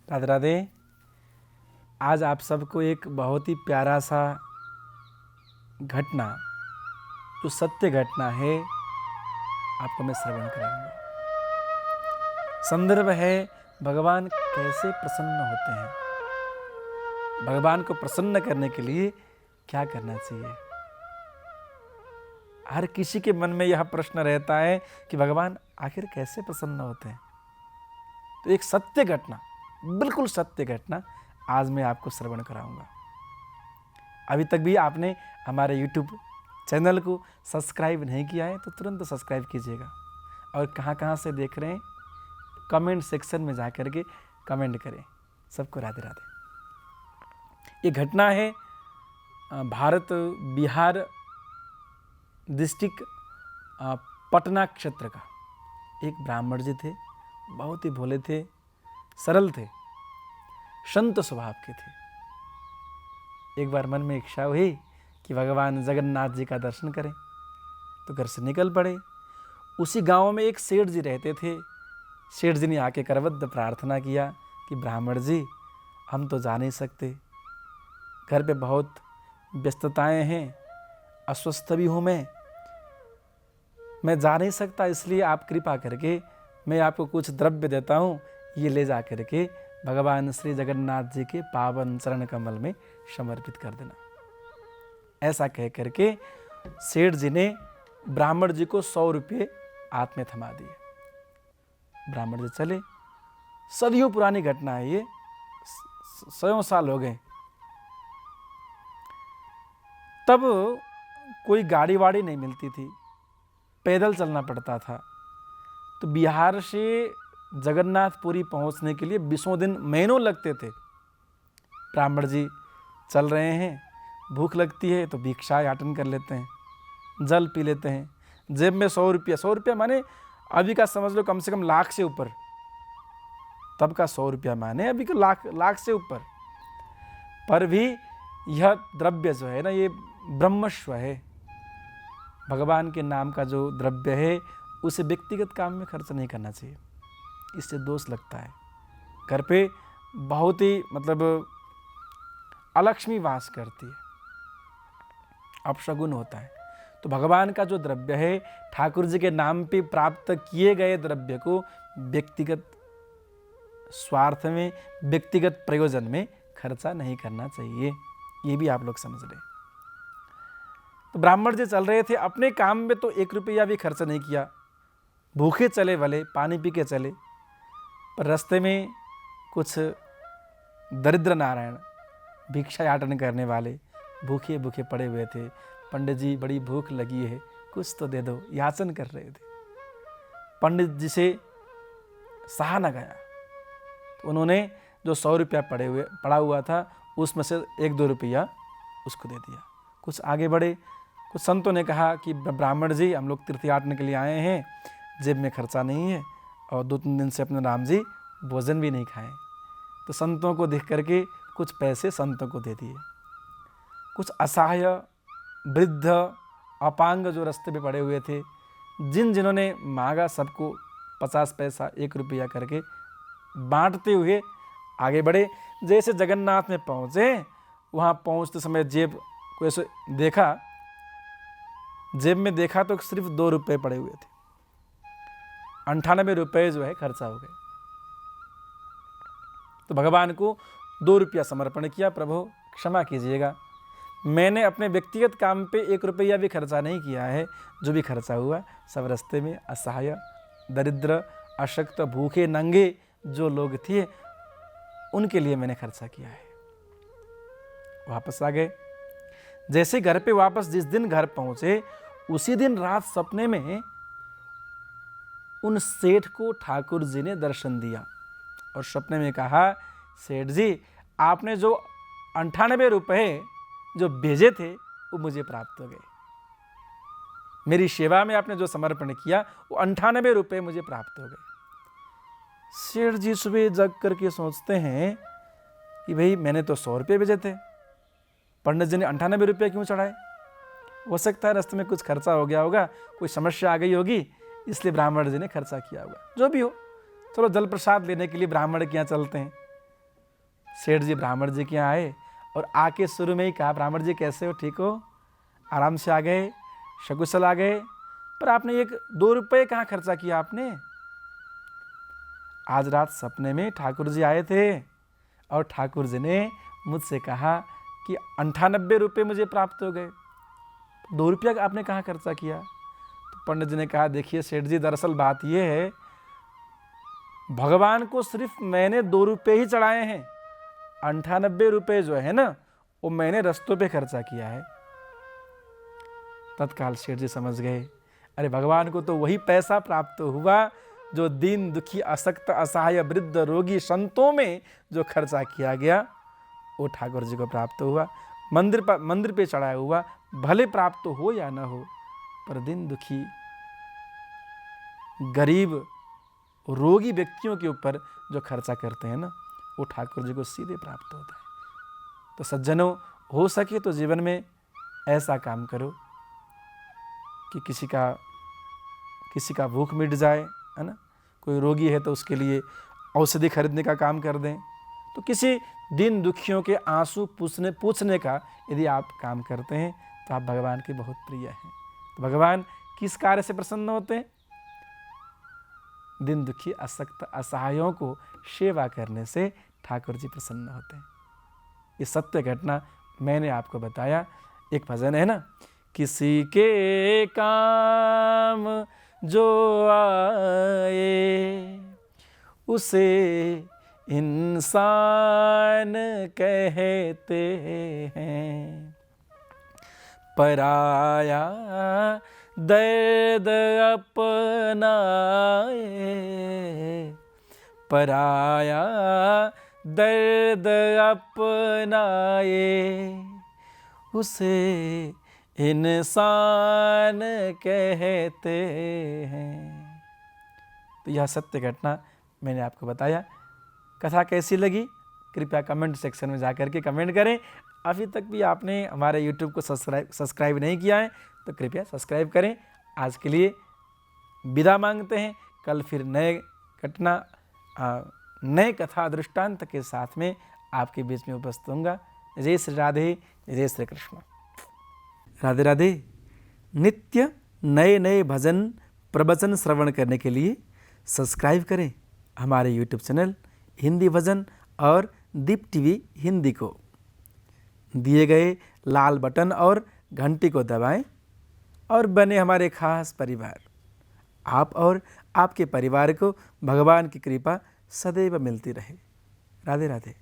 राधे राधे। आज आप सबको एक बहुत ही प्यारा सा घटना, जो सत्य घटना है, आपको मैं श्रवण कराऊंगा। संदर्भ है भगवान कैसे प्रसन्न होते हैं, भगवान को प्रसन्न करने के लिए क्या करना चाहिए। हर किसी के मन में यह प्रश्न रहता है कि भगवान आखिर कैसे प्रसन्न होते हैं। तो एक सत्य घटना, बिल्कुल सत्य घटना आज मैं आपको श्रवण कराऊंगा। अभी तक भी आपने हमारे YouTube चैनल को सब्सक्राइब नहीं किया है तो तुरंत सब्सक्राइब कीजिएगा। और कहाँ से देख रहे हैं कमेंट सेक्शन में जा कर के कमेंट करें। सबको राधे राधे। ये घटना है भारत बिहार डिस्ट्रिक्ट पटना क्षेत्र का। एक ब्राह्मण जी थे, बहुत ही भोले थे, सरल थे, संत स्वभाव के थे। एक बार मन में इच्छा हुई कि भगवान जगन्नाथ जी का दर्शन करें, तो घर से निकल पड़े। उसी गांव में एक सेठ जी रहते थे। सेठ जी ने आके करबद्ध प्रार्थना किया कि ब्राह्मण जी, हम तो जा नहीं सकते, घर पे बहुत व्यस्तताएं हैं, अस्वस्थ भी हूँ मैं जा नहीं सकता, इसलिए आप कृपा करके मैं आपको कुछ द्रव्य देता हूँ, ये ले जा करके भगवान श्री जगन्नाथ जी के पावन चरण कमल में समर्पित कर देना। ऐसा कह करके सेठ जी ने ब्राह्मण जी को 100 रुपये हाथ में थमा दिए। ब्राह्मण जी चले। सदियों पुरानी घटना है ये, 100 साल हो गए। तब कोई गाड़ी वाड़ी नहीं मिलती थी, पैदल चलना पड़ता था। तो बिहार से जगन्नाथपुरी पहुंचने के लिए 20 दिन, महीनों लगते थे। ब्राह्मण जी चल रहे हैं, भूख लगती है तो भिक्षा याटन कर लेते हैं, जल पी लेते हैं। जेब में 100 रुपया माने अभी का समझ लो कम से कम लाख से ऊपर। तब का 100 रुपया माने अभी का लाख से ऊपर। पर भी यह द्रव्य जो है ना, ये ब्रह्मस्व है। भगवान के नाम का जो द्रव्य है उसे व्यक्तिगत काम में खर्च नहीं करना चाहिए, इससे दोष लगता है। घर पे बहुत ही अलक्ष्मी वास करती है, अपशगुन होता है। तो भगवान का जो द्रव्य है, ठाकुर जी के नाम पे प्राप्त किए गए द्रव्य को व्यक्तिगत स्वार्थ में, व्यक्तिगत प्रयोजन में खर्चा नहीं करना चाहिए। ये भी आप लोग समझ लें। तो ब्राह्मण जी चल रहे थे, अपने काम में तो 1 रुपया भी खर्च नहीं किया, भूखे चले, भले पानी पी के चले। पर रास्ते में कुछ दरिद्र नारायण, भिक्षा याटन करने वाले, भूखे भूखे पड़े हुए थे। पंडित जी, बड़ी भूख लगी है, कुछ तो दे दो, याचन कर रहे थे। पंडित जी से सहा न गया, तो उन्होंने जो 100 रुपया पड़ा हुआ था, उसमें से 1-2 रुपया उसको दे दिया। कुछ आगे बढ़े, कुछ संतों ने कहा कि ब्राह्मण जी, हम लोग तीर्थ याटन के लिए आए हैं, जेब में खर्चा नहीं है, और 2-3 दिन से अपने राम जी भोजन भी नहीं खाए। तो संतों को देख करके कुछ पैसे संतों को दे दिए। कुछ असहाय, वृद्ध, अपांग जो रास्ते पे पड़े हुए थे, जिन्होंने मांगा, सबको 50 पैसा, 1 रुपया करके बांटते हुए आगे बढ़े। जैसे जगन्नाथ में पहुँचे, वहाँ पहुँचते समय जेब को ऐसे देखा, जेब में देखा तो सिर्फ 2 रुपये पड़े हुए थे। 98 रुपये जो है खर्चा हो गए। तो भगवान को 2 रुपया समर्पण किया। प्रभु क्षमा कीजिएगा, मैंने अपने व्यक्तिगत काम पे 1 रुपया भी खर्चा नहीं किया है। जो भी खर्चा हुआ सब रास्ते में असहाय, दरिद्र, अशक्त, भूखे, नंगे जो लोग थे, उनके लिए मैंने खर्चा किया है। वापस आ गए। जैसे घर पे वापस जिस दिन घर पहुंचे, उसी दिन रात सपने में उन सेठ को ठाकुर जी ने दर्शन दिया और सपने में कहा, सेठ जी, आपने जो 98 रुपये जो भेजे थे वो मुझे प्राप्त हो गए। मेरी सेवा में आपने जो समर्पण किया वो 98 रुपये मुझे प्राप्त हो गए। सेठ जी सुबह जग करके सोचते हैं कि भाई मैंने तो 100 रुपये भेजे थे, पंडित जी ने 98 रुपये क्यों चढ़ाए। हो सकता है रास्ते में कुछ खर्चा हो गया होगा, कोई समस्या आ गई होगी, इसलिए ब्राह्मण जी ने खर्चा किया होगा। जो भी हो, चलो जल प्रसाद लेने के लिए ब्राह्मण के यहाँ चलते हैं। सेठ जी ब्राह्मण जी के यहाँ आए और आके शुरू में ही कहा, ब्राह्मण जी कैसे हो, ठीक हो? आराम से आ गए, सकुशल आ गए, पर आपने 1-2 रुपये कहाँ खर्चा किया आपने? आज रात सपने में ठाकुर जी आए थे और ठाकुर जी ने मुझसे कहा कि 98 रुपये मुझे प्राप्त हो गए, 2 रुपया आपने कहाँ खर्चा किया? तो पंडित जी ने कहा, देखिए सेठ जी, दरअसल बात यह है, भगवान को सिर्फ मैंने 2 रुपये ही चढ़ाए हैं, 98 रुपये जो है ना, वो मैंने रस्तों पे खर्चा किया है। तत्काल सेठ जी समझ गए, अरे भगवान को तो वही पैसा प्राप्त हुआ जो दीन दुखी असक्त असहाय वृद्ध रोगी संतों में जो खर्चा किया गया, वो ठाकुर जी को प्राप्त हुआ। मंदिर पे चढ़ाया हुआ भले प्राप्त हो या न हो, पर दीन दुखी गरीब रोगी व्यक्तियों के ऊपर जो खर्चा करते हैं ना, वो ठाकुर जी को सीधे प्राप्त होता है। तो सज्जनों, हो सके तो जीवन में ऐसा काम करो कि किसी का भूख मिट जाए, है ना? कोई रोगी है तो उसके लिए औषधि खरीदने का काम कर दें। तो किसी दीन दुखियों के आंसू पूछने का यदि आप काम करते हैं तो आप भगवान के बहुत प्रिय हैं। तो भगवान किस कार्य से प्रसन्न होते हैं? दीन दुखी असक्त असहायों को सेवा करने से ठाकुर जी प्रसन्न होते हैं। ये सत्य घटना मैंने आपको बताया। एक भजन है ना, किसी के काम जो आए उसे इंसान कहते हैं, पराया दर्द अपनाए, पराया दर्द अपनाए, उसे इंसान कहते हैं। तो यह सत्य घटना मैंने आपको बताया। कथा कैसी लगी कृपया कमेंट सेक्शन में जाकर के कमेंट करें। अभी तक भी आपने हमारे YouTube को सब्सक्राइब नहीं किया है तो कृपया सब्सक्राइब करें। आज के लिए विदा मांगते हैं। कल फिर नए कथा दृष्टांत के साथ में आपके बीच में उपस्थित होऊंगा। जय श्री राधे, जय श्री कृष्ण। राधे राधे। नित्य नए नए भजन प्रवचन श्रवण करने के लिए सब्सक्राइब करें हमारे YouTube चैनल हिंदी भजन और दीप टीवी हिंदी को। दिए गए लाल बटन और घंटी को दबाएं और बने हमारे खास परिवार। आप और आपके परिवार को भगवान की कृपा सदैव मिलती रहे। राधे राधे।